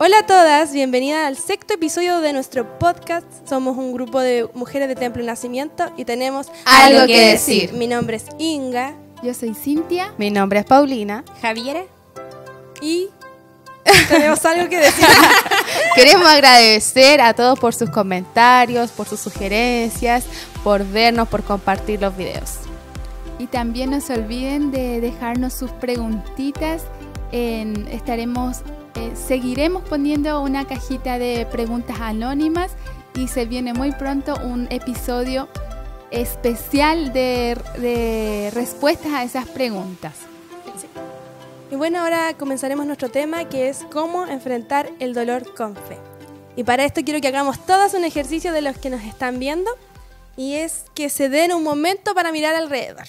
Hola a todas, bienvenidas al sexto episodio de nuestro podcast. Somos un grupo de mujeres de Templo Nacimiento y tenemos algo que decir. Mi nombre es Inga. Yo soy Cintia. Mi nombre es Paulina. Javiera. Y tenemos algo que decir. Queremos agradecer a todos por sus comentarios, por sus sugerencias, por vernos, por compartir los videos. Y también no se olviden de dejarnos sus preguntitas. Seguiremos poniendo una cajita de preguntas anónimas y se viene muy pronto un episodio especial de respuestas a esas preguntas. Sí. Y bueno, ahora comenzaremos nuestro tema, que es cómo enfrentar el dolor con fe. Y para esto quiero que hagamos todos un ejercicio de los que nos están viendo, y es que se den un momento para mirar alrededor.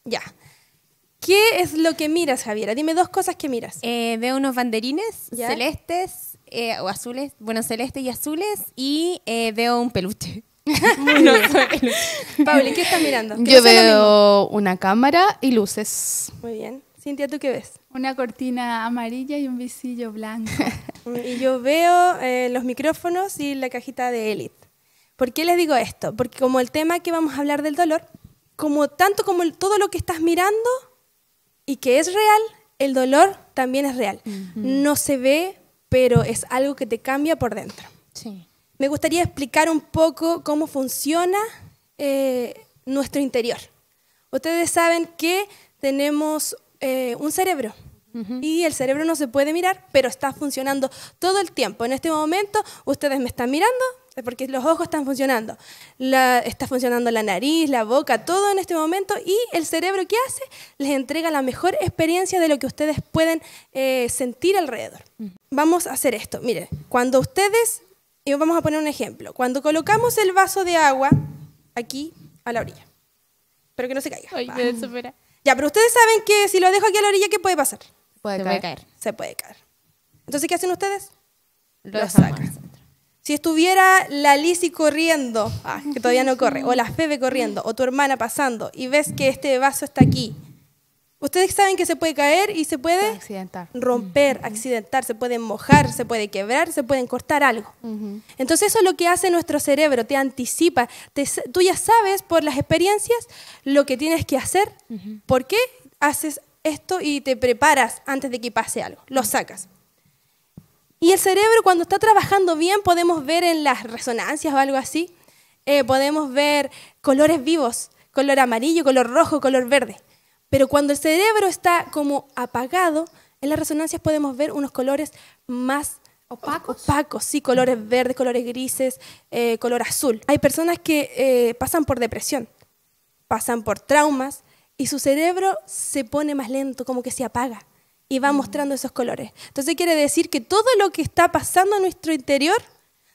Ya. ¿Qué es lo que miras, Javiera? Dime dos cosas que miras. Veo unos banderines ¿Ya? celestes o azules, bueno, celestes y azules, y veo un peluche. Pauli, ¿qué estás mirando? ¿Qué Yo no sea lo veo una cámara y luces. mismo? Muy bien. Cintia, ¿tú qué ves? Una cortina amarilla y un visillo blanco. Y yo veo los micrófonos y la cajita de Elite. ¿Por qué les digo esto? Porque como el tema que vamos a hablar del dolor, tanto como todo lo que estás mirando y que es real, el dolor también es real. No se ve, pero es algo que te cambia por dentro. Sí. Me gustaría explicar un poco cómo funciona nuestro interior. Ustedes saben que tenemos un cerebro. Y el cerebro no se puede mirar, pero está funcionando todo el tiempo. En este momento, ustedes me están mirando porque los ojos están funcionando. Está funcionando la nariz, la boca, todo en este momento. Y el cerebro, ¿qué hace? Les entrega la mejor experiencia de lo que ustedes pueden sentir alrededor. Vamos a hacer esto. Miren, cuando ustedes, y vamos a poner un ejemplo. Cuando colocamos el vaso de agua aquí a la orilla. Pero que no se caiga. Ay, me desespera. Ya, pero ustedes saben que si lo dejo aquí a la orilla, ¿qué puede pasar? Se puede caer. Se puede caer. Entonces, ¿qué hacen ustedes? Lo sacan. sacamos. Si estuviera la Lizzy corriendo, que todavía no corre, o la Febe corriendo, o tu hermana pasando, y ves que este vaso está aquí, ustedes saben que se puede caer y se puede Accidentar. romper, accidentar, se puede mojar, se puede quebrar, se pueden cortar algo. Entonces eso es lo que hace nuestro cerebro, te anticipa. Tú ya sabes por las experiencias lo que tienes que hacer, por qué haces esto y te preparas antes de que pase algo, lo sacas. Y el cerebro, cuando está trabajando bien, podemos ver en las resonancias o algo así, podemos ver colores vivos, color amarillo, color rojo, color verde. Pero cuando el cerebro está como apagado, en las resonancias podemos ver unos colores más opacos, sí, colores verdes, colores grises, color azul. Hay personas que pasan por depresión, pasan por traumas y su cerebro se pone más lento, como que se apaga y va mostrando esos colores. Entonces quiere decir que todo lo que está pasando en nuestro interior,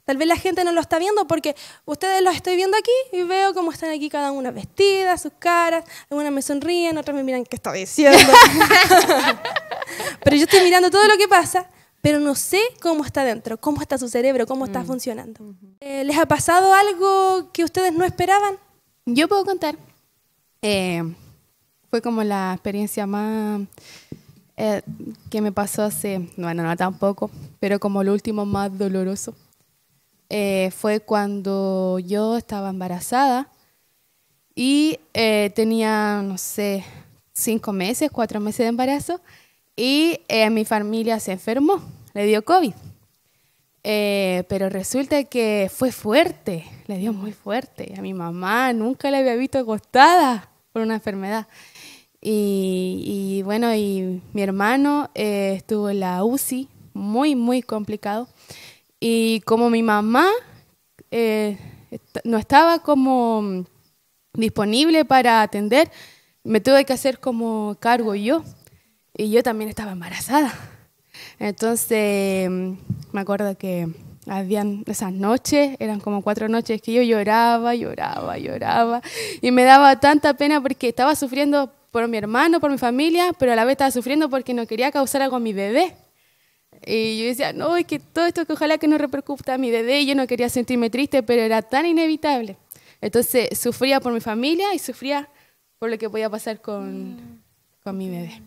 tal vez la gente no lo está viendo porque ustedes los estoy viendo aquí y veo cómo están aquí cada una vestida, sus caras, algunas me sonríen, otras me miran qué estoy diciendo. Pero yo estoy mirando todo lo que pasa, pero no sé cómo está dentro, cómo está su cerebro, cómo está funcionando. ¿Les ha pasado algo que ustedes no esperaban? Yo puedo contar. Fue como la experiencia más que me pasó hace, bueno, no tampoco, pero como lo último más doloroso. Fue cuando yo estaba embarazada y tenía, no sé, 5 meses, 4 meses de embarazo y mi familia se enfermó, le dio COVID. Pero resulta que fue fuerte, le dio muy fuerte. A mi mamá nunca la había visto acostada por una enfermedad. Y bueno, y mi hermano estuvo en la UCI, muy, muy complicado. Y como mi mamá no estaba como disponible para atender, me tuve que hacer como cargo yo. Y yo también estaba embarazada. Entonces, me acuerdo que habían esas noches, eran como 4 noches que yo lloraba. Y me daba tanta pena porque estaba sufriendo por mi hermano, por mi familia, pero a la vez estaba sufriendo porque no quería causar algo a mi bebé. Y yo decía, no, es que todo esto que ojalá que no repercuta a mi bebé, y yo no quería sentirme triste, pero era tan inevitable. Entonces sufría por mi familia y sufría por lo que podía pasar con mi bebé.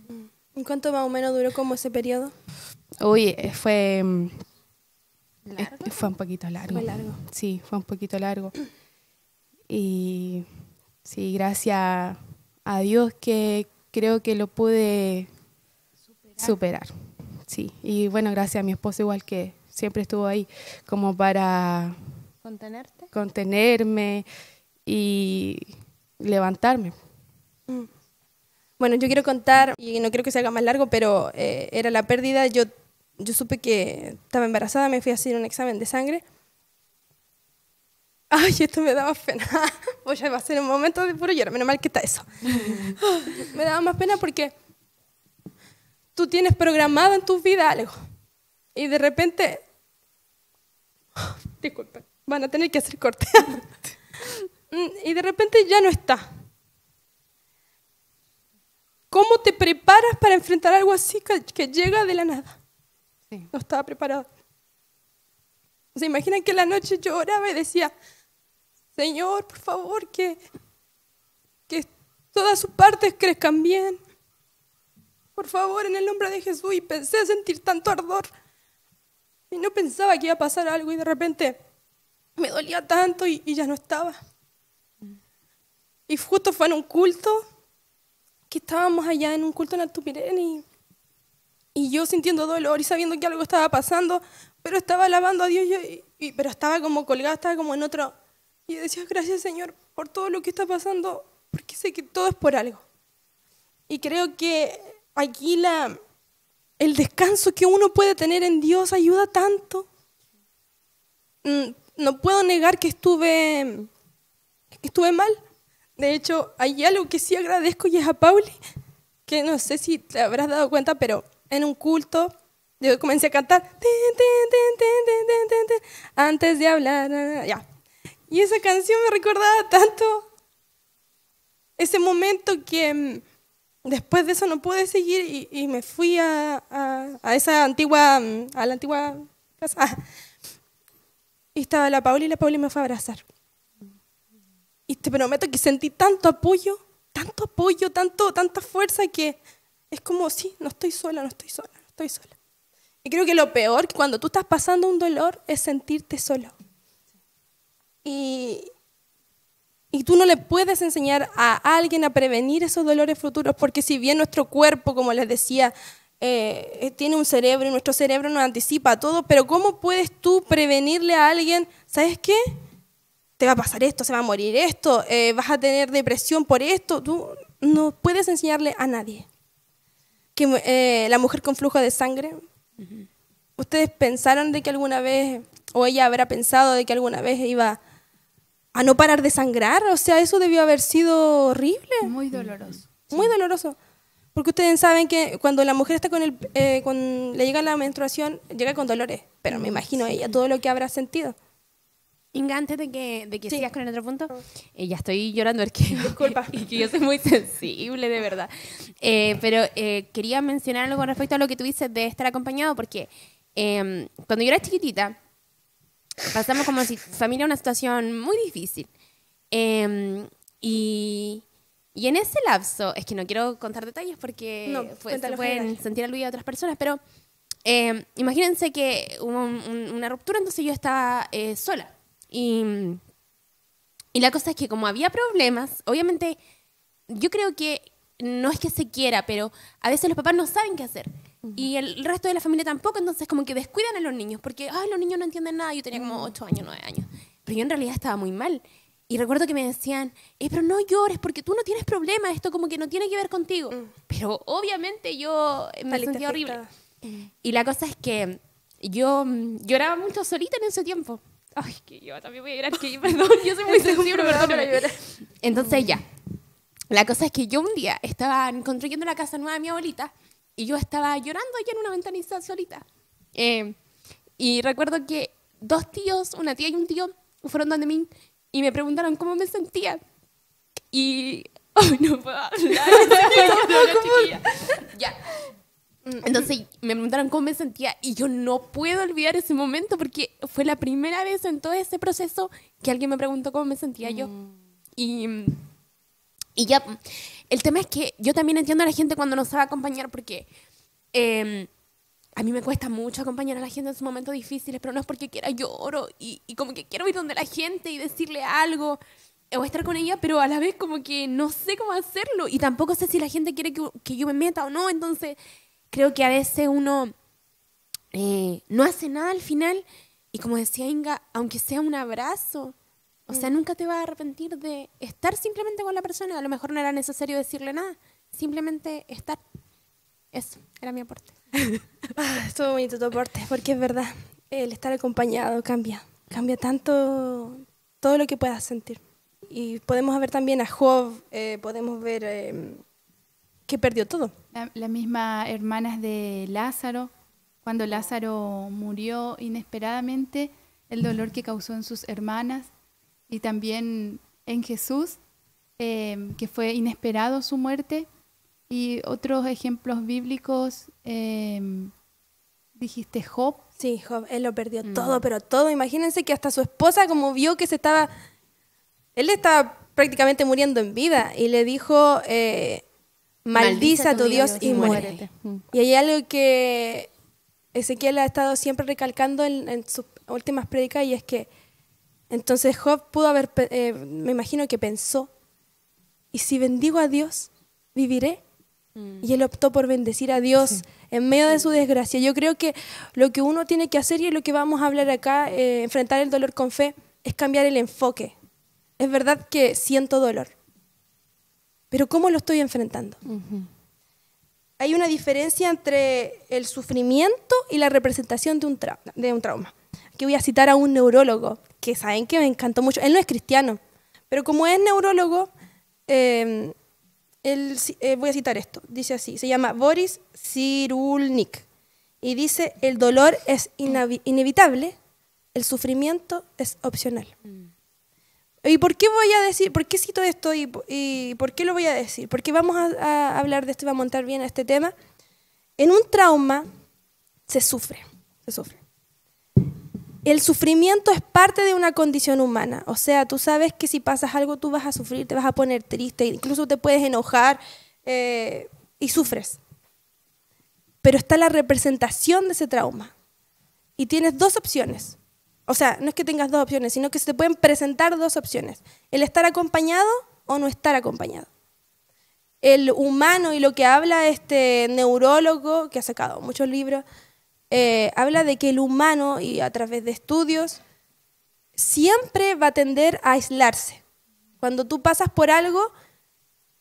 ¿En cuánto más o menos duró como ese periodo? Uy, fue Fue un poquito largo. Fue largo. Sí, fue un poquito largo. Y sí, gracias a Dios que creo que lo pude superar. Sí, y bueno, gracias a mi esposo igual que siempre estuvo ahí como para ¿Contenerte? contenerme y levantarme. Bueno, yo quiero contar, y no quiero que se haga más largo, pero era la pérdida. Yo supe que estaba embarazada, me fui a hacer un examen de sangre. Ay, esto me daba pena. Voy a hacer un momento de puro lloro, menos mal que está eso. Me daba más pena porque tú tienes programado en tu vida algo y de repente, disculpen, van a tener que hacer corte. Y de repente ya no está. ¿Cómo te preparas para enfrentar algo así que llega de la nada? Sí. No estaba preparado. ¿Se imaginan que en la noche yo oraba y decía, Señor, por favor, que todas sus partes crezcan bien? Por favor, en el nombre de Jesús. Y pensé sentir tanto ardor. Y no pensaba que iba a pasar algo y de repente me dolía tanto y ya no estaba. Y justo fue en un culto, que estábamos allá en un culto en Altupirén y yo sintiendo dolor y sabiendo que algo estaba pasando, pero estaba alabando a Dios, pero estaba como colgada, estaba como en otro. Y yo decía, gracias Señor por todo lo que está pasando, porque sé que todo es por algo. Y creo que aquí el descanso que uno puede tener en Dios ayuda tanto. No puedo negar que estuve mal. De hecho, hay algo que sí agradezco y es a Pauli, que no sé si te habrás dado cuenta, pero en un culto yo comencé a cantar antes de hablar, ya. Y esa canción me recordaba tanto ese momento que después de eso no pude seguir y me fui a la antigua casa. Y estaba la Pauli y la Pauli me fue a abrazar. Y te prometo que sentí tanto apoyo, tanta fuerza que es como, sí, no estoy sola. Y creo que lo peor que cuando tú estás pasando un dolor es sentirte solo. Y tú no le puedes enseñar a alguien a prevenir esos dolores futuros, porque si bien nuestro cuerpo, como les decía, tiene un cerebro y nuestro cerebro nos anticipa todo, pero ¿cómo puedes tú prevenirle a alguien, ¿sabes qué? Te va a pasar esto, se va a morir esto, vas a tener depresión por esto. Tú no puedes enseñarle a nadie. Que la mujer con flujo de sangre, ¿ustedes pensaron de que alguna vez, o ella habrá pensado de que alguna vez iba a no parar de sangrar? O sea, eso debió haber sido horrible. Muy doloroso. Muy doloroso. Porque ustedes saben que cuando la mujer está cuando le llega la menstruación, llega con dolores. Pero me imagino ella todo lo que habrá sentido. Inga, antes de que Sí. sigas con el otro punto, ya estoy llorando porque Disculpa. y que yo soy muy sensible, de verdad. Pero quería mencionar algo con respecto a lo que tú dices de estar acompañado, porque cuando yo era chiquitita, pasamos como si familia una situación muy difícil. Y en ese lapso, es que no quiero contar detalles porque No, se cuéntalo pueden general. sentir aludidas a otras personas, pero imagínense que hubo una ruptura, entonces yo estaba sola. Y la cosa es que como había problemas, obviamente yo creo que no es que se quiera, pero a veces los papás no saben qué hacer. Y el resto de la familia tampoco, entonces como que descuidan a los niños, porque los niños no entienden nada. Yo tenía como 8 años, 9 años. Pero yo en realidad estaba muy mal. Y recuerdo que me decían, pero no llores porque tú no tienes problema, esto como que no tiene que ver contigo. Pero obviamente yo me Saliste sentía horrible. afectada. Y la cosa es que yo lloraba mucho solita en ese tiempo. Ay, que yo también voy a llorar, que perdón, yo soy muy sensible, perdóname. Entonces ya, la cosa es que yo un día estaba construyendo la casa nueva de mi abuelita y yo estaba llorando allá en una ventanita solita. Y recuerdo que 2 tíos, una tía y un tío, fueron donde mí y me preguntaron cómo me sentía. Y... ¡ay, no puedo hablar! Chiquilla. Ya. Entonces me preguntaron cómo me sentía y yo no puedo olvidar ese momento porque fue la primera vez en todo ese proceso que alguien me preguntó cómo me sentía yo. Y ya, el tema es que yo también entiendo a la gente cuando no sabe acompañar porque a mí me cuesta mucho acompañar a la gente en sus momentos difíciles, pero no es porque quiera, lloro y como que quiero ir donde la gente y decirle algo o estar con ella, pero a la vez como que no sé cómo hacerlo y tampoco sé si la gente quiere que yo me meta o no. Entonces creo que a veces uno no hace nada al final y, como decía Inga, aunque sea un abrazo, o sea, nunca te vas a arrepentir de estar simplemente con la persona. A lo mejor no era necesario decirle nada, simplemente estar. Eso era mi aporte. Estuvo bonito tu aporte, porque es verdad, el estar acompañado cambia tanto todo lo que puedas sentir. Y podemos ver también a Job, podemos ver que perdió todo. La misma hermanas de Lázaro, cuando Lázaro murió inesperadamente, el dolor que causó en sus hermanas, y también en Jesús, que fue inesperado su muerte. Y otros ejemplos bíblicos, dijiste Job. Sí, Job, él lo perdió todo, pero todo. Imagínense que hasta su esposa, como vio que él estaba prácticamente muriendo en vida, y le didijo, maldice a tu Dios y muérete. Y hay algo que Ezequiel ha estado siempre recalcando en sus últimas prédicas, y es que entonces Job pudo haber, me imagino que pensó, ¿y si bendigo a Dios, viviré? Y él optó por bendecir a Dios en medio de su desgracia. Yo creo que lo que uno tiene que hacer, y lo que vamos a hablar acá, enfrentar el dolor con fe, es cambiar el enfoque. Es verdad que siento dolor, pero ¿cómo lo estoy enfrentando? Hay una diferencia entre el sufrimiento y la representación de un trauma. Aquí voy a citar a un neurólogo, que saben que me encantó mucho. Él no es cristiano, pero como es neurólogo, voy a citar esto. Dice así, se llama Boris Cyrulnik, y dice: el dolor es inevitable, el sufrimiento es opcional. ¿Y por qué voy a decir, por qué cito esto y por qué lo voy a decir? Porque vamos a hablar de esto y vamos a montar bien este tema. En un trauma se sufre. El sufrimiento es parte de una condición humana. O sea, tú sabes que si pasas algo tú vas a sufrir, te vas a poner triste, incluso te puedes enojar y sufres. Pero está la representación de ese trauma. Y tienes dos opciones. O sea, no es que tengas dos opciones, sino que se te pueden presentar dos opciones. El estar acompañado o no estar acompañado. El humano, y lo que habla este neurólogo, que ha sacado muchos libros, habla de que el humano, y a través de estudios, siempre va a tender a aislarse. Cuando tú pasas por algo,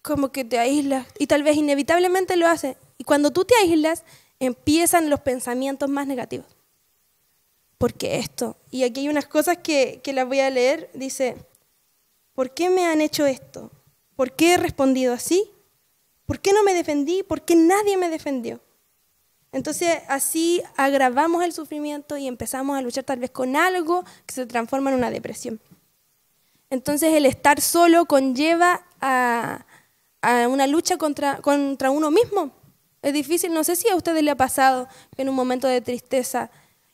como que te aíslas, y tal vez inevitablemente lo haces. Y cuando tú te aíslas, empiezan los pensamientos más negativos. ¿Por qué esto? Y aquí hay unas cosas que las voy a leer. Dice: ¿por qué me han hecho esto? ¿Por qué he respondido así? ¿Por qué no me defendí? ¿Por qué nadie me defendió? Entonces así agravamos el sufrimiento y empezamos a luchar tal vez con algo que se transforma en una depresión. Entonces el estar solo conlleva a una lucha contra uno mismo. Es difícil, no sé si a ustedes les ha pasado que en un momento de tristeza,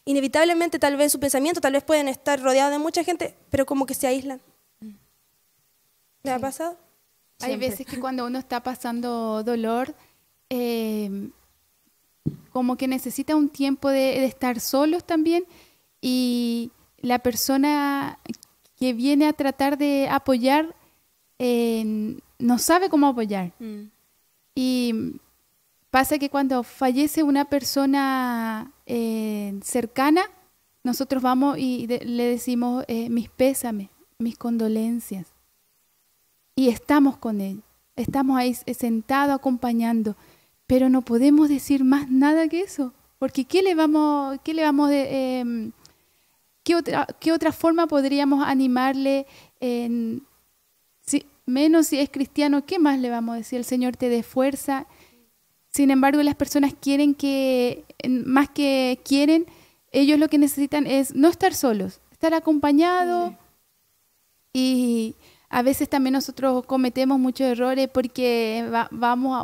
inevitablemente tal vez su pensamiento, tal vez pueden estar rodeados de mucha gente, pero como que se aíslan. ¿Les ha pasado? Hay veces que cuando uno está pasando dolor, como que necesita un tiempo de estar solos también, y la persona que viene a tratar de apoyar no sabe cómo apoyar. Y pasa que cuando fallece una persona cercana, nosotros vamos y le decimos mis pésames, mis condolencias. Y estamos con él, estamos ahí sentados acompañando, pero no podemos decir más nada que eso, porque ¿qué otra forma podríamos animarle? Menos si es cristiano, ¿qué más le vamos a decir? El Señor te dé fuerza. Sin embargo, las personas quieren más que quieren, ellos lo que necesitan es no estar solos, estar acompañados. Y a veces también nosotros cometemos muchos errores porque vamos a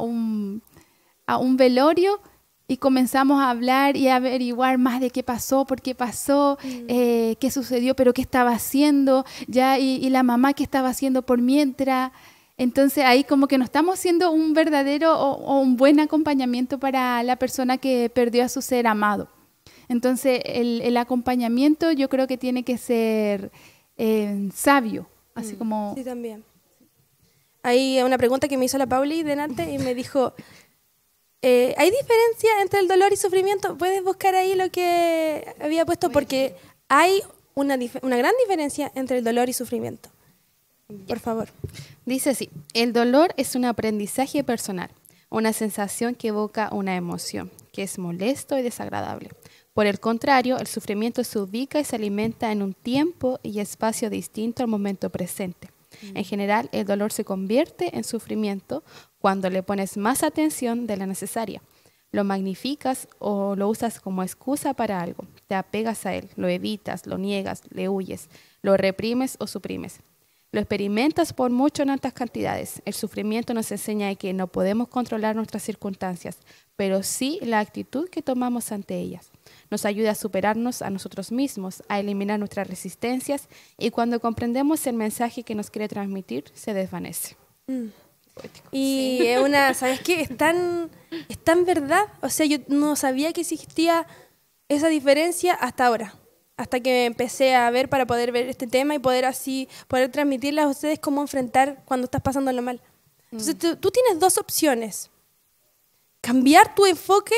un velorio y comenzamos a hablar y a averiguar más de qué pasó, por qué pasó, qué sucedió, pero qué estaba haciendo, y la mamá qué estaba haciendo por mientras. Entonces ahí como que no estamos siendo un verdadero o un buen acompañamiento para la persona que perdió a su ser amado. Entonces el acompañamiento yo creo que tiene que ser sabio, así como... Sí, también. Hay una pregunta que me hizo la Pauli delante y me dijo, ¿hay diferencia entre el dolor y sufrimiento? ¿Puedes buscar ahí lo que había puesto? Porque hay una gran diferencia entre el dolor y sufrimiento. Por favor. Dice así, el dolor es un aprendizaje personal, una sensación que evoca una emoción, que es molesto y desagradable. Por el contrario, el sufrimiento se ubica y se alimenta en un tiempo y espacio distinto al momento presente. En general, el dolor se convierte en sufrimiento cuando le pones más atención de la necesaria. Lo magnificas o lo usas como excusa para algo. Te apegas a él, lo evitas, lo niegas, le huyes, lo reprimes o suprimes. Lo experimentas por mucho en altas cantidades. El sufrimiento nos enseña que no podemos controlar nuestras circunstancias, pero sí la actitud que tomamos ante ellas. Nos ayuda a superarnos a nosotros mismos, a eliminar nuestras resistencias y cuando comprendemos el mensaje que nos quiere transmitir, se desvanece. Y es una, ¿sabes qué? Es tan verdad. O sea, yo no sabía que existía esa diferencia hasta ahora. Hasta que empecé a ver para poder ver este tema y poder transmitirles a ustedes cómo enfrentar cuando estás pasándolo mal. Entonces tú tienes dos opciones. Cambiar tu enfoque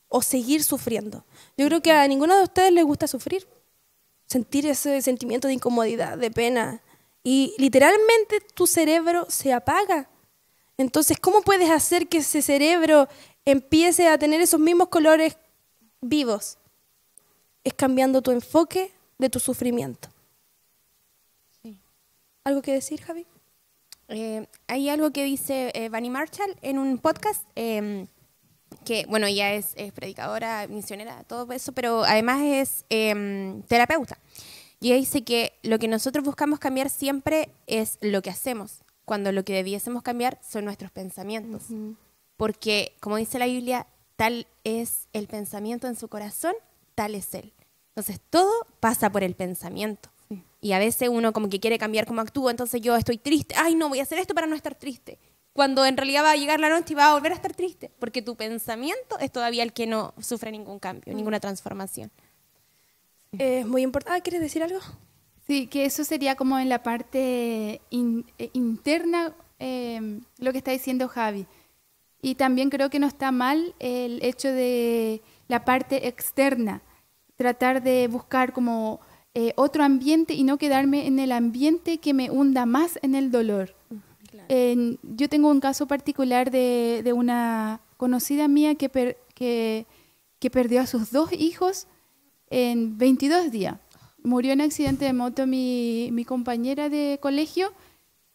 o seguir sufriendo. Yo creo que a ninguno de ustedes les gusta sufrir. Sentir ese sentimiento de incomodidad, de pena. Y literalmente tu cerebro se apaga. Entonces, ¿cómo puedes hacer que ese cerebro empiece a tener esos mismos colores vivos? Es cambiando tu enfoque de tu sufrimiento. Sí. ¿Algo que decir, Javi? Hay algo que dice Vani Marshall en un podcast, que, bueno, ella es predicadora, misionera, todo eso, pero además es terapeuta. Y ella dice que lo que nosotros buscamos cambiar siempre es lo que hacemos, cuando lo que debiésemos cambiar son nuestros pensamientos. Porque, como dice la Biblia, tal es el pensamiento en su corazón, tal es él. Entonces, todo pasa por el pensamiento. Sí. Y a veces uno como que quiere cambiar cómo actúa, entonces yo estoy triste. Ay, no, voy a hacer esto para no estar triste. Cuando en realidad va a llegar la noche y va a volver a estar triste. Porque tu pensamiento es todavía el que no sufre ningún cambio, ninguna transformación. Sí. Es muy importante. ¿Quieres decir algo? Sí, que eso sería como en la parte interna, lo que está diciendo Javi. Y también creo que no está mal el hecho de la parte externa. Tratar de buscar como otro ambiente y no quedarme en el ambiente que me hunda más en el dolor. Claro. Yo tengo un caso particular de una conocida mía que perdió a sus 2 hijos en 22 días. Murió en accidente de moto mi compañera de colegio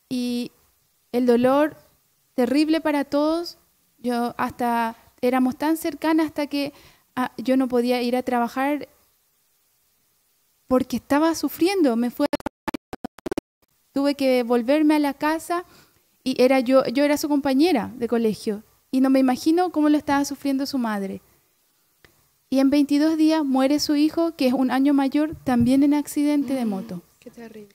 y el dolor terrible para todos. Yo hasta éramos tan cercanas hasta que yo no podía ir a trabajar porque estaba sufriendo. Tuve que volverme a la casa y yo era su compañera de colegio y no me imagino cómo lo estaba sufriendo su madre. Y en 22 días muere su hijo, que es un año mayor, también en accidente de moto. Qué terrible.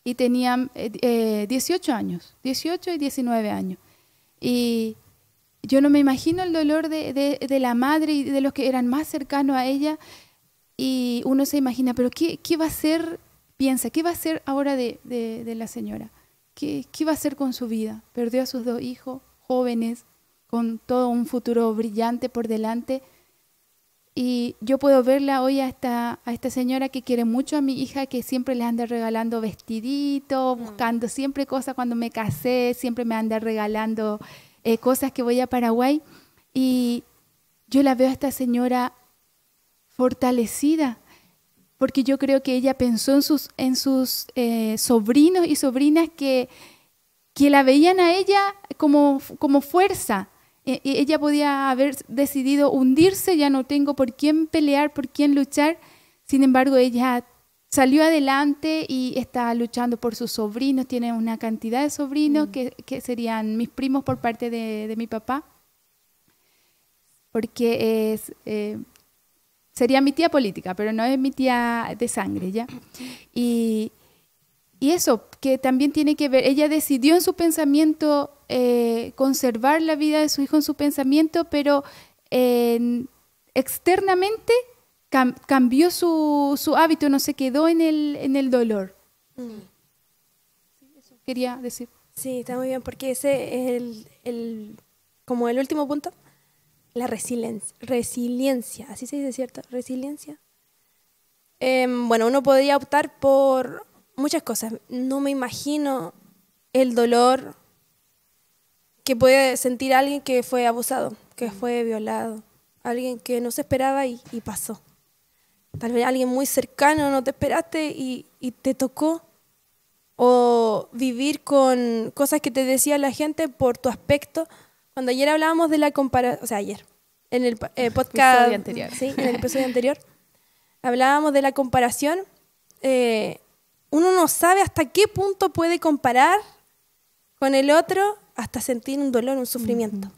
Y tenían 18 años, 18 y 19 años. Y yo no me imagino el dolor de la madre y de los que eran más cercanos a ella. Y uno se imagina, pero ¿qué va a hacer? Piensa, ¿qué va a hacer ahora de la señora? ¿Qué va a hacer con su vida? Perdió a sus 2 hijos jóvenes, con todo un futuro brillante por delante. Y yo puedo verla hoy a esta señora que quiere mucho a mi hija, que siempre le anda regalando vestiditos, buscando siempre cosas. Cuando me casé, siempre me anda regalando cosas que voy a Paraguay. Y yo la veo a esta señora fortalecida, porque yo creo que ella pensó en sus sobrinos y sobrinas que la veían a ella como fuerza. Ella podía haber decidido hundirse, ya no tengo por quién pelear, por quién luchar. Sin embargo, ella salió adelante y está luchando por sus sobrinos. Tiene una cantidad de sobrinos que serían mis primos por parte de mi papá, porque sería mi tía política, pero no es mi tía de sangre, ¿ya? Y y eso, que también tiene que ver, ella decidió en su pensamiento conservar la vida de su hijo en su pensamiento, pero externamente cambió su hábito, no se quedó en el dolor. Eso quería decir. Sí, está muy bien, porque ese es como el último punto, la resiliencia, así se dice, ¿cierto? Resiliencia. Bueno, uno podría optar por muchas cosas. No me imagino el dolor que puede sentir alguien que fue abusado, que fue violado, alguien que no se esperaba y pasó. Tal vez alguien muy cercano, no te esperaste y te tocó. O vivir con cosas que te decía la gente por tu aspecto. Cuando ayer hablábamos de la comparación, o sea, ayer, en el podcast anterior. Sí, en el episodio anterior, hablábamos de la comparación. Uno no sabe hasta qué punto puede comparar con el otro hasta sentir un dolor, un sufrimiento.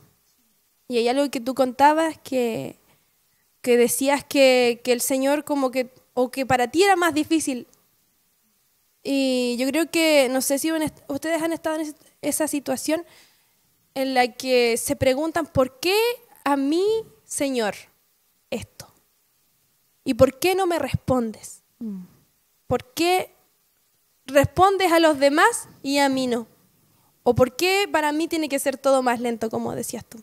Y hay algo que tú contabas que decías que el Señor como que, o que para ti era más difícil. Y yo creo que, no sé si ustedes han estado en esa situación en la que se preguntan, ¿por qué a mí, Señor, esto? ¿Y por qué no me respondes? ¿Por qué respondes a los demás y a mí no? ¿O por qué para mí tiene que ser todo más lento, como decías tú?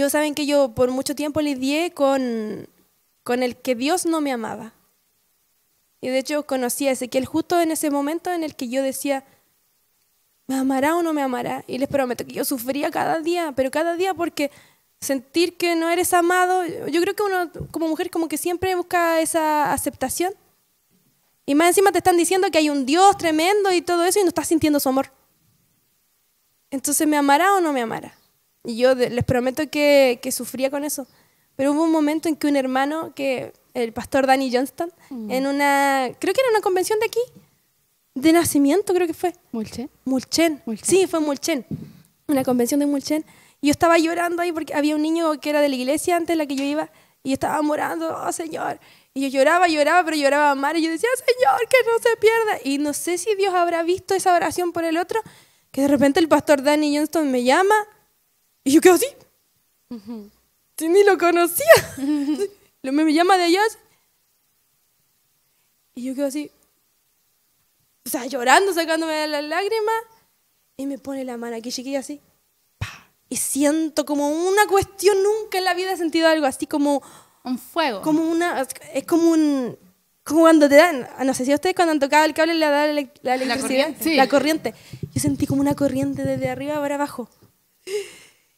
Saben que yo por mucho tiempo lidié con el que Dios no me amaba. Y de hecho conocí a Ezequiel justo en ese momento en el que yo decía, ¿me amará o no me amará? Y les prometo que yo sufría cada día, pero cada día porque sentir que no eres amado, yo creo que uno como mujer como que siempre busca esa aceptación. Y más encima te están diciendo que hay un Dios tremendo y todo eso y no estás sintiendo su amor. Entonces, ¿me amará o no me amará? Y yo les prometo que sufría con eso. Pero hubo un momento en que un hermano, el pastor Danny Johnston, creo que era una convención de aquí, de nacimiento creo que fue. Mulchen. Sí, fue en Mulchen. Una convención de Mulchen. Y yo estaba llorando ahí porque había un niño que era de la iglesia antes de la que yo iba. Y yo estaba morando, oh Señor. Y yo lloraba, pero lloraba a mar. Y yo decía, Señor, que no se pierda. Y no sé si Dios habrá visto esa oración por el otro, que de repente el pastor Danny Johnston me llama. Y yo quedo así. Sí, ni lo conocía. Me llama de allá. Y yo quedo así. O sea, llorando, sacándome las lágrimas. Y me pone la mano aquí, chiquilla, así. ¡Pah! Y siento como una cuestión, nunca en la vida he sentido algo así como... Un fuego. Es como cuando te dan, no sé si a ustedes cuando han tocado el cable le da la electricidad. Corriente. Sí. La corriente. Yo sentí como una corriente desde arriba para abajo.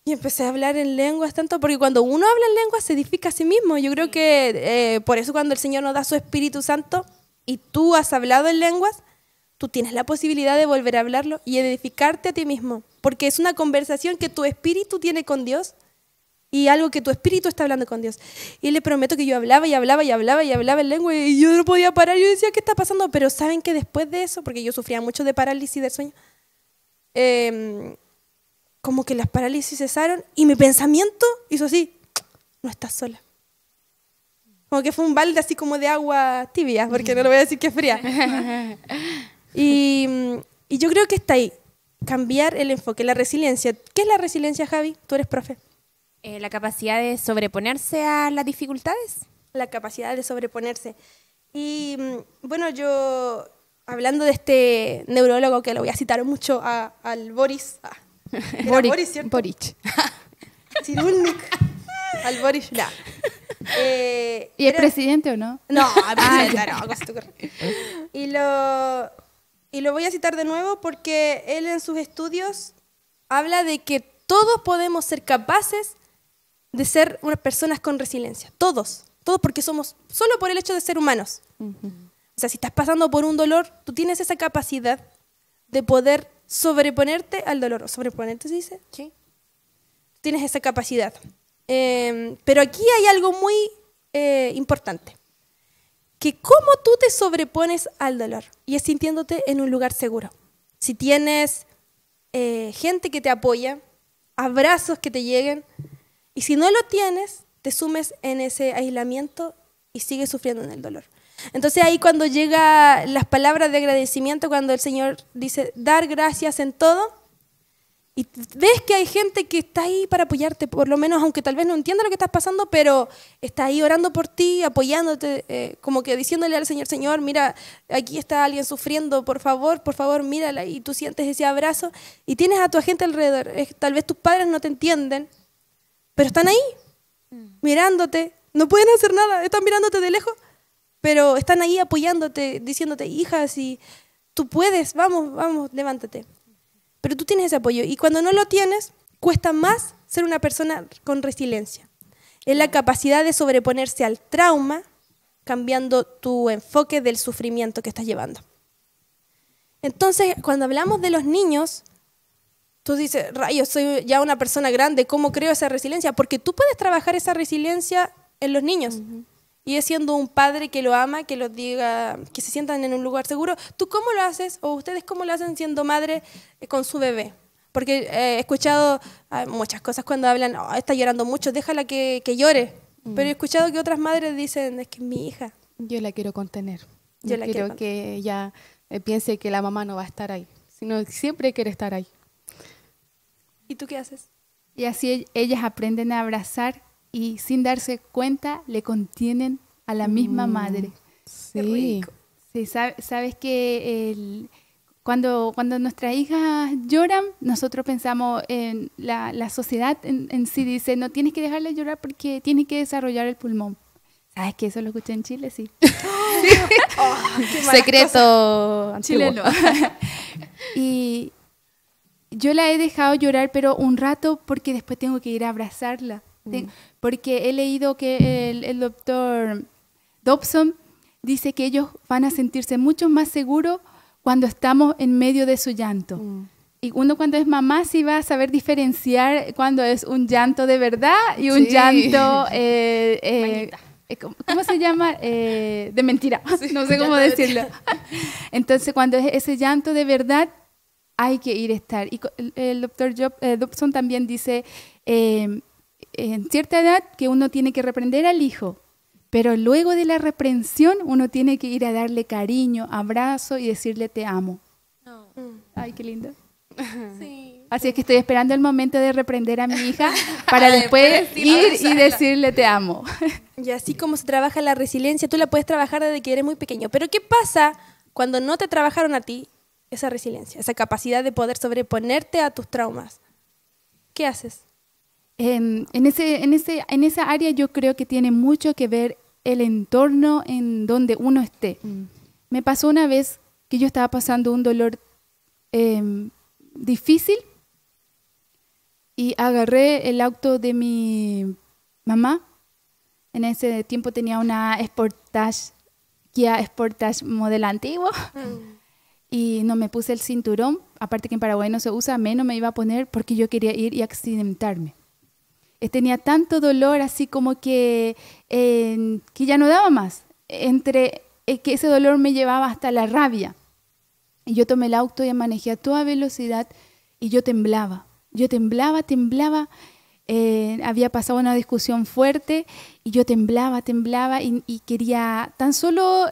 Y empecé a hablar en lenguas tanto, porque cuando uno habla en lenguas se edifica a sí mismo. Yo creo que por eso cuando el Señor nos da su Espíritu Santo y tú has hablado en lenguas, tú tienes la posibilidad de volver a hablarlo y edificarte a ti mismo. Porque es una conversación que tu espíritu tiene con Dios y algo que tu espíritu está hablando con Dios. Y le prometo que yo hablaba en lengua y yo no podía parar. Yo decía, ¿qué está pasando? Pero ¿saben que después de eso, porque yo sufría mucho de parálisis del sueño, como que las parálisis cesaron y mi pensamiento hizo así, no estás sola. Como que fue un balde así como de agua tibia, porque no le voy a decir que es fría. Y yo creo que está ahí, cambiar el enfoque, la resiliencia. ¿Qué es la resiliencia, Javi? Tú eres profe. La capacidad de sobreponerse a las dificultades. La capacidad de sobreponerse. Y bueno, yo, hablando de este neurólogo que lo voy a citar mucho, al Boris... Boris, ¿cierto? Boric. Cyrulnik. Al Boris, no. ¿Y el presidente o no? No, y lo voy a citar de nuevo porque él en sus estudios habla de que todos podemos ser capaces de ser unas personas con resiliencia. Todos porque somos, solo por el hecho de ser humanos. O sea, si estás pasando por un dolor, tú tienes esa capacidad de poder sobreponerte al dolor. ¿O sobreponerte se dice? Sí. Tienes esa capacidad. Pero aquí hay algo muy importante. Que cómo tú te sobrepones al dolor. Y es sintiéndote en un lugar seguro. Si tienes gente que te apoya, abrazos que te lleguen. Y si no lo tienes, te sumes en ese aislamiento y sigues sufriendo en el dolor. Entonces ahí cuando llega las palabras de agradecimiento, cuando el Señor dice, dar gracias en todo, y ves que hay gente que está ahí para apoyarte, por lo menos, aunque tal vez no entienda lo que estás pasando, pero está ahí orando por ti, apoyándote, como que diciéndole al Señor, Señor, mira, aquí está alguien sufriendo, por favor, mírala, y tú sientes ese abrazo, y tienes a tu gente alrededor. Tal vez tus padres no te entienden, pero están ahí, mirándote, no pueden hacer nada, están mirándote de lejos, pero están ahí apoyándote, diciéndote, hija, si tú puedes, vamos, levántate. Pero tú tienes ese apoyo. Y cuando no lo tienes, cuesta más ser una persona con resiliencia. Es la capacidad de sobreponerse al trauma, cambiando tu enfoque del sufrimiento que estás llevando. Entonces, cuando hablamos de los niños, tú dices, rayos, soy ya una persona grande, ¿cómo creo esa resiliencia? Porque tú puedes trabajar esa resiliencia en los niños. Y es siendo un padre que lo ama, que los diga, que se sientan en un lugar seguro. ¿Tú cómo lo haces? ¿O ustedes cómo lo hacen siendo madre con su bebé? Porque he escuchado muchas cosas cuando hablan, oh, está llorando mucho, déjala que llore. Pero he escuchado que otras madres dicen, es que es mi hija. Yo la quiero contener. Yo No la quiero quiero que ella piense que la mamá no va a estar ahí, sino que siempre quiere estar ahí. ¿Y tú qué haces? Y así ellas aprenden a abrazar y sin darse cuenta le contienen a la misma madre. Qué Sí. rico. Sí, sabes que cuando nuestras hijas lloran, nosotros pensamos en la sociedad en sí, dice, no tienes que dejarle llorar porque tiene que desarrollar el pulmón. ¿Sabes que eso lo escuché en Chile? Sí. Secreto antiguo. Chileno. Y yo la he dejado llorar, pero un rato porque después tengo que ir a abrazarla. Porque he leído que el doctor Dobson dice que ellos van a sentirse mucho más seguros cuando estamos en medio de su llanto. Y uno cuando es mamá sí va a saber diferenciar cuando es un llanto de verdad y un Sí. llanto, ¿cómo se llama? De mentira. No sé cómo decirlo. Entonces cuando es ese llanto de verdad, hay que ir a estar. Y el doctor Dobson también dice, en cierta edad que uno tiene que reprender al hijo, pero luego de la reprensión uno tiene que ir a darle cariño, abrazo y decirle te amo. Ay, qué lindo. Sí. Así es que estoy esperando el momento de reprender a mi hija para después ir y decirle te amo. Y así como se trabaja la resiliencia, tú la puedes trabajar desde que eres muy pequeño. Pero ¿qué pasa cuando no te trabajaron a ti esa resiliencia, esa capacidad de poder sobreponerte a tus traumas? ¿Qué haces? En esa área yo creo que tiene mucho que ver el entorno en donde uno esté. Me pasó una vez que yo estaba pasando un dolor difícil y agarré el auto de mi mamá. En ese tiempo tenía una Sportage, Kia Sportage modelo antiguo. Y no me puse el cinturón, aparte que en Paraguay no se usa, menos me iba a poner porque yo quería ir y accidentarme. Tenía tanto dolor así como que ya no daba más, que ese dolor me llevaba hasta la rabia. Y yo tomé el auto y manejé a toda velocidad y yo temblaba, había pasado una discusión fuerte y yo temblaba y quería tan solo,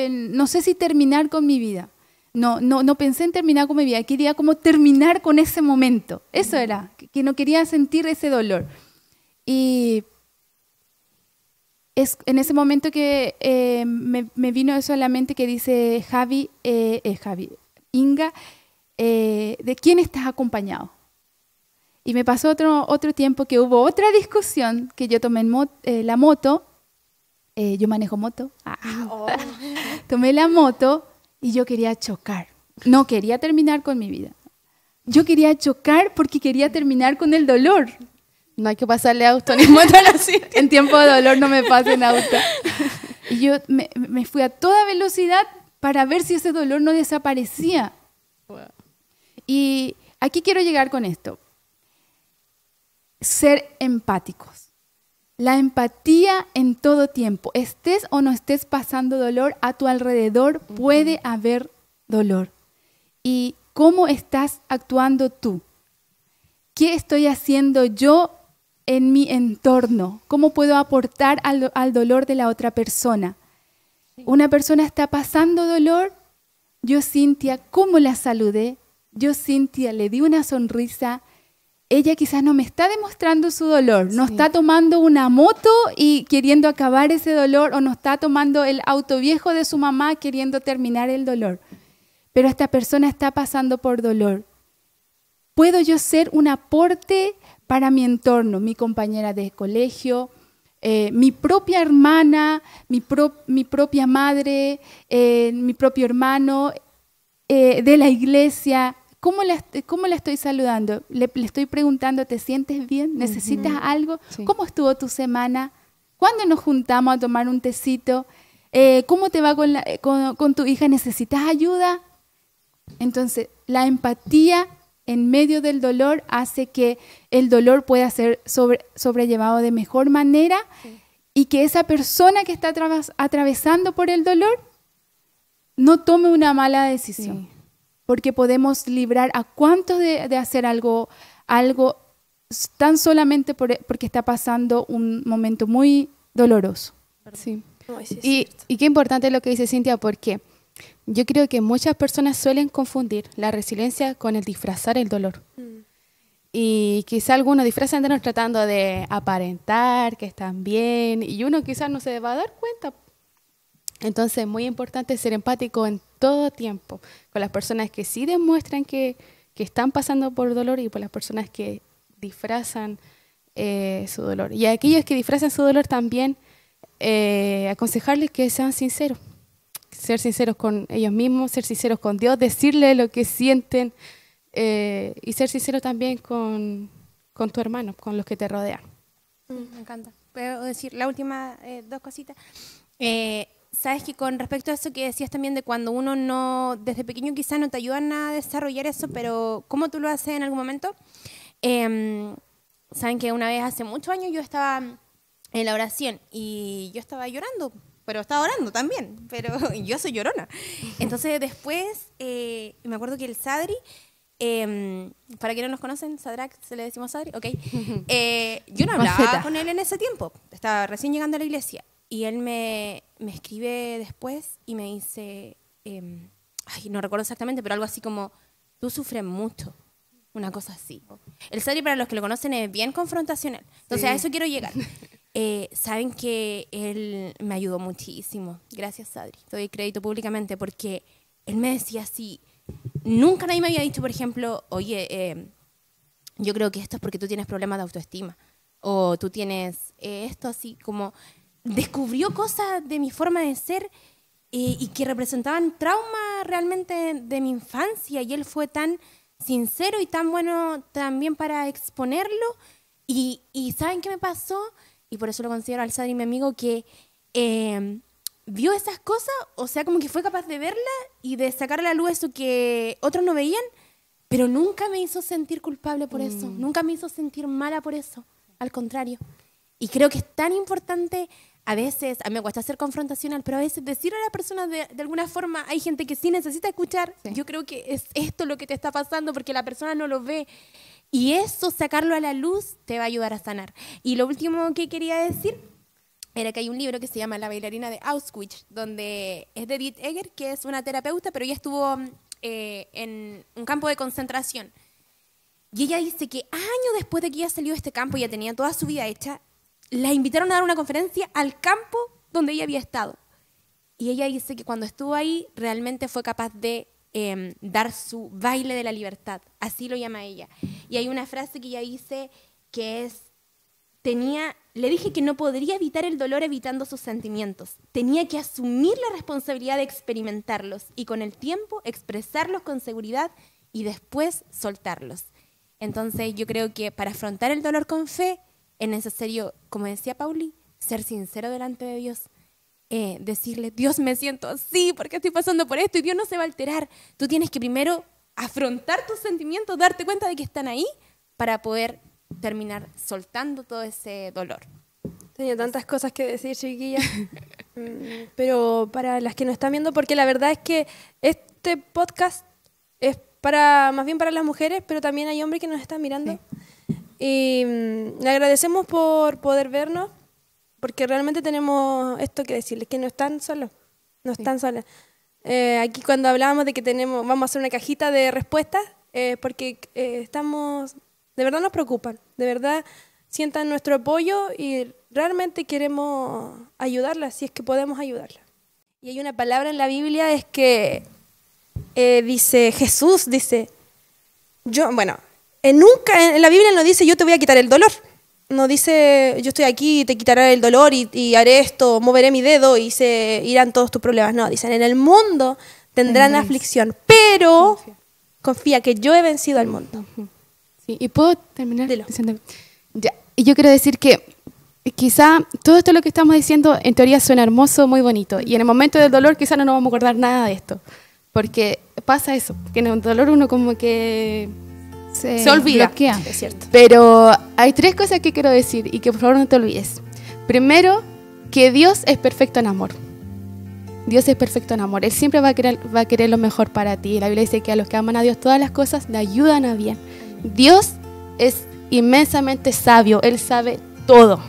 no sé si terminar con mi vida. No pensé en terminar con mi vida, quería como terminar con ese momento. Eso era, que no quería sentir ese dolor. Y es en ese momento que me vino eso a la mente que dice Inga, ¿de quién estás acompañado? Y me pasó otro tiempo que hubo otra discusión que yo tomé la moto, yo manejo moto, tomé la moto y yo quería chocar. No quería terminar con mi vida. Yo quería chocar porque quería terminar con el dolor. No hay que pasarle auto ni moto así. En tiempo de dolor no me pasen auto. Y yo me fui a toda velocidad para ver si ese dolor no desaparecía. Wow. Y aquí quiero llegar con esto. Ser empáticos. La empatía en todo tiempo. Estés o no estés pasando dolor, a tu alrededor puede haber dolor. ¿Y cómo estás actuando tú? ¿Qué estoy haciendo yo en mi entorno? ¿Cómo puedo aportar al dolor de la otra persona? Una persona está pasando dolor, yo, Cintia, ¿cómo la saludé? Yo, Cintia, le di una sonrisa. Ella quizás no me está demostrando su dolor, no está tomando una moto y queriendo acabar ese dolor, o no está tomando el auto viejo de su mamá queriendo terminar el dolor. Pero esta persona está pasando por dolor. ¿Puedo yo ser un aporte para mi entorno? Mi compañera de colegio, mi propia hermana, mi propia madre, mi propio hermano, de la iglesia. ¿Cómo la estoy saludando? Le estoy preguntando, ¿te sientes bien? ¿Necesitas algo? Sí. ¿Cómo estuvo tu semana? ¿Cuándo nos juntamos a tomar un tecito? ¿Cómo te va con tu hija? ¿Necesitas ayuda? Entonces, la empatía en medio del dolor hace que el dolor pueda ser sobrellevado de mejor manera, sí, y que esa persona que está atravesando por el dolor no tome una mala decisión. Sí. Porque podemos librar a cuántos de hacer algo tan solamente porque está pasando un momento muy doloroso. Sí. Y qué importante lo que dice Cintia, porque yo creo que muchas personas suelen confundir la resiliencia con el disfrazar el dolor. Y quizá algunos disfrazan de dolor tratando de aparentar que están bien, y uno quizás no se va a dar cuenta. Entonces es muy importante ser empático en todo tiempo con las personas que sí demuestran que están pasando por dolor, y por las personas que disfrazan su dolor. Y a aquellos que disfrazan su dolor también aconsejarles que sean sinceros. Ser sinceros con ellos mismos, ser sinceros con Dios, decirle lo que sienten, y ser sinceros también con tu hermano, con los que te rodean. Me encanta. ¿Puedo decir la última dos cositas? Sabes que con respecto a eso que decías también de cuando uno no, desde pequeño quizás no te ayudan a desarrollar eso, pero ¿cómo tú lo haces en algún momento? Saben que una vez hace muchos años yo estaba en la oración y yo estaba llorando, pero estaba orando también, pero yo soy llorona. Entonces después, me acuerdo que el Sadri, para quienes no nos conocen, Sadrach, se le decimos Sadri, ok. Yo no hablaba con él en ese tiempo, estaba recién llegando a la iglesia. Y él me escribe después y me dice, no recuerdo exactamente, pero algo así como, tú sufres mucho, una cosa así. El Sadri, para los que lo conocen, es bien confrontacional. Entonces, sí, a eso quiero llegar. Saben que él me ayudó muchísimo. Gracias, Sadri. Te doy crédito públicamente porque él me decía así, nunca nadie me había dicho, por ejemplo, oye, yo creo que esto es porque tú tienes problemas de autoestima. O tú tienes esto así como... Descubrió cosas de mi forma de ser y que representaban trauma realmente de mi infancia, y él fue tan sincero y tan bueno también para exponerlo. Y ¿saben qué me pasó? Y por eso lo considero al Sadri mi amigo, que vio esas cosas, o sea, como que fue capaz de verla y de sacar a la luz eso que otros no veían, pero nunca me hizo sentir culpable por eso, nunca me hizo sentir mala por eso, al contrario. Y creo que es tan importante. A veces, a mí me cuesta ser confrontacional, pero a veces decirle a la persona de alguna forma, hay gente que sí necesita escuchar, sí, yo creo que es esto lo que te está pasando porque la persona no lo ve. Y eso, sacarlo a la luz, te va a ayudar a sanar. Y lo último que quería decir era que hay un libro que se llama La bailarina de Auschwitz, donde es de Edith Eger, que es una terapeuta, pero ella estuvo en un campo de concentración. Y ella dice que años después de que ella salió de este campo, ya tenía toda su vida hecha, la invitaron a dar una conferencia al campo donde ella había estado. Y ella dice que cuando estuvo ahí realmente fue capaz de dar su baile de la libertad. Así lo llama ella. Y hay una frase que ella dice que es, le dije que no podría evitar el dolor evitando sus sentimientos. Tenía que asumir la responsabilidad de experimentarlos y con el tiempo expresarlos con seguridad y después soltarlos. Entonces yo creo que para afrontar el dolor con fe es necesario, como decía Pauli, ser sincero delante de Dios. Decirle, Dios, me siento así porque estoy pasando por esto, y Dios no se va a alterar. Tú tienes que primero afrontar tus sentimientos, darte cuenta de que están ahí para poder terminar soltando todo ese dolor. Tenía tantas cosas que decir, chiquilla. Pero para las que nos están viendo, porque la verdad es que este podcast es más bien para las mujeres, pero también hay hombres que nos están mirando. Sí. Y le agradecemos por poder vernos, porque realmente tenemos esto que decirles, que no están solos, no están solas. Aquí cuando hablábamos de que vamos a hacer una cajita de respuestas, porque de verdad nos preocupan, de verdad sientan nuestro apoyo y realmente queremos ayudarlas, si es que podemos ayudarlas. Y hay una palabra en la Biblia, es que Jesús dice, nunca en la Biblia no dice yo te voy a quitar el dolor. No dice yo estoy aquí y te quitaré el dolor y haré esto, moveré mi dedo y se irán todos tus problemas. No, dicen en el mundo tendrán aflicción, pero confía que yo he vencido al mundo. Sí, y puedo terminar Dilo. diciendo, ya. Y yo quiero decir que quizá todo esto lo que estamos diciendo en teoría suena hermoso, muy bonito, y en el momento del dolor quizá no nos vamos a acordar nada de esto, porque pasa eso, que en el dolor uno como que Se olvida. bloquea. Es cierto. Pero hay 3 cosas que quiero decir y que por favor no te olvides. Primero, que Dios es perfecto en amor. Dios es perfecto en amor. Él siempre va a querer lo mejor para ti. La Biblia dice que a los que aman a Dios todas las cosas le ayudan a bien. Dios es inmensamente sabio. Él sabe todo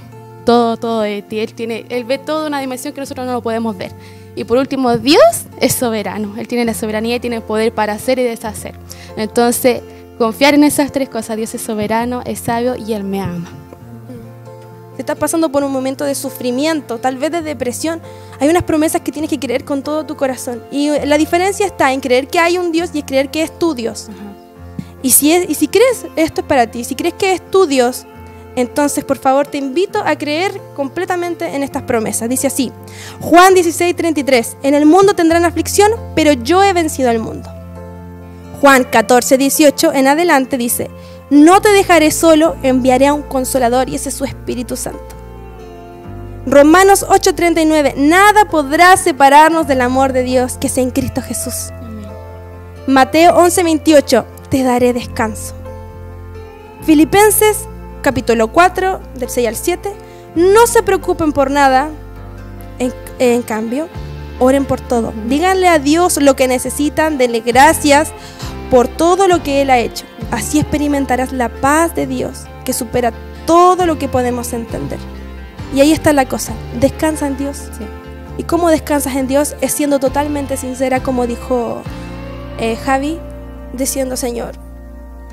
de ti. Él ve toda una dimensión que nosotros no lo podemos ver. Y por último, Dios es soberano. Él tiene la soberanía y tiene el poder para hacer y deshacer. Entonces, confiar en esas 3 cosas. Dios es soberano, es sabio y Él me ama. Si estás pasando por un momento de sufrimiento, tal vez de depresión, hay unas promesas que tienes que creer con todo tu corazón. Y la diferencia está en creer que hay un Dios y creer que es tu Dios. Y si crees esto es para ti, si crees que es tu Dios, entonces por favor te invito a creer completamente en estas promesas. Dice así, Juan 16:33, en el mundo tendrán aflicción, pero yo he vencido al mundo. Juan 14:18 en adelante dice, no te dejaré solo, enviaré a un consolador y ese es su Espíritu Santo. Romanos 8:39, nada podrá separarnos del amor de Dios que es en Cristo Jesús. Amén. Mateo 11:28, te daré descanso. Filipenses capítulo 4, del 6 al 7, no se preocupen por nada, en cambio, oren por todo. Díganle a Dios lo que necesitan, denle gracias por todo lo que Él ha hecho. Así experimentarás la paz de Dios, que supera todo lo que podemos entender. Y ahí está la cosa, descansa en Dios. Sí. ¿Y cómo descansas en Dios? Es siendo totalmente sincera, como dijo Javi, diciendo, Señor,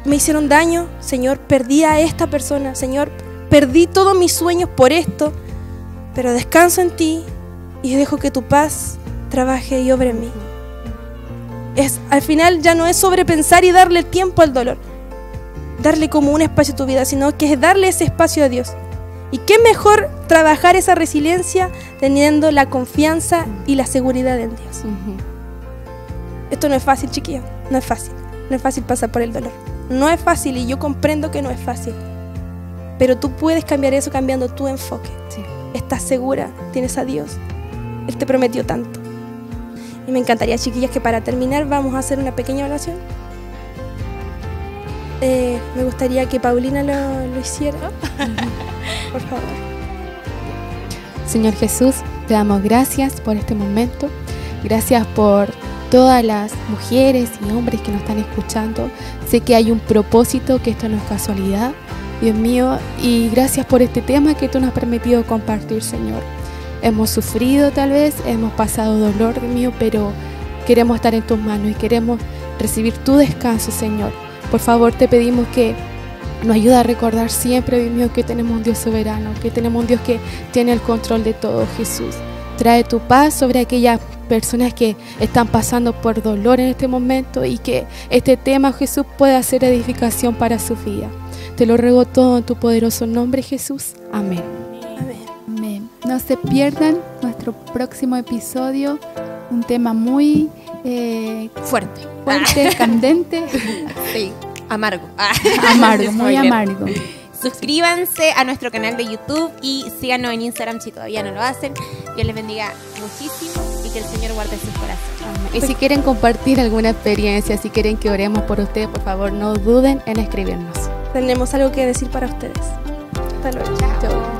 me hicieron daño, Señor, perdí a esta persona, Señor, perdí todos mis sueños por esto, pero descanso en ti y dejo que tu paz trabaje y obre en mí. Al final ya no es sobrepensar y darle tiempo al dolor, darle como un espacio a tu vida, sino que es darle ese espacio a Dios. Y qué mejor trabajar esa resiliencia teniendo la confianza y la seguridad en Dios. Esto no es fácil, chiquillos, no es fácil. No es fácil pasar por el dolor. No es fácil y yo comprendo que no es fácil. Pero tú puedes cambiar eso cambiando tu enfoque. Sí. Estás segura, tienes a Dios. Él te prometió tanto. Y me encantaría, chiquillas, que para terminar vamos a hacer una pequeña oración. Me gustaría que Paulina lo hiciera. Por favor. Señor Jesús, te damos gracias por este momento. Gracias por todas las mujeres y hombres que nos están escuchando. Sé que hay un propósito, que esto no es casualidad, Dios mío, y gracias por este tema que tú nos has permitido compartir, Señor. Hemos sufrido tal vez, hemos pasado dolor, Dios mío, pero queremos estar en tus manos y queremos recibir tu descanso, Señor. Por favor, te pedimos que nos ayude a recordar siempre, Dios mío, que tenemos un Dios soberano, que tenemos un Dios que tiene el control de todo, Jesús. Trae tu paz sobre aquellas personas que están pasando por dolor en este momento y que este tema, Jesús, pueda ser edificación para su vida. Te lo ruego todo en tu poderoso nombre, Jesús. Amén. Amén. No se pierdan nuestro próximo episodio, un tema muy Fuerte. candente, Sí, amargo. amargo, muy Spoiler. amargo. Suscríbanse a nuestro canal de YouTube y síganos en Instagram si todavía no lo hacen. Dios les bendiga muchísimo y que el Señor guarde sus corazones. Y si quieren compartir alguna experiencia, si quieren que oremos por ustedes, por favor, no duden en escribirnos. Tenemos algo que decir para ustedes. Hasta luego. Chao.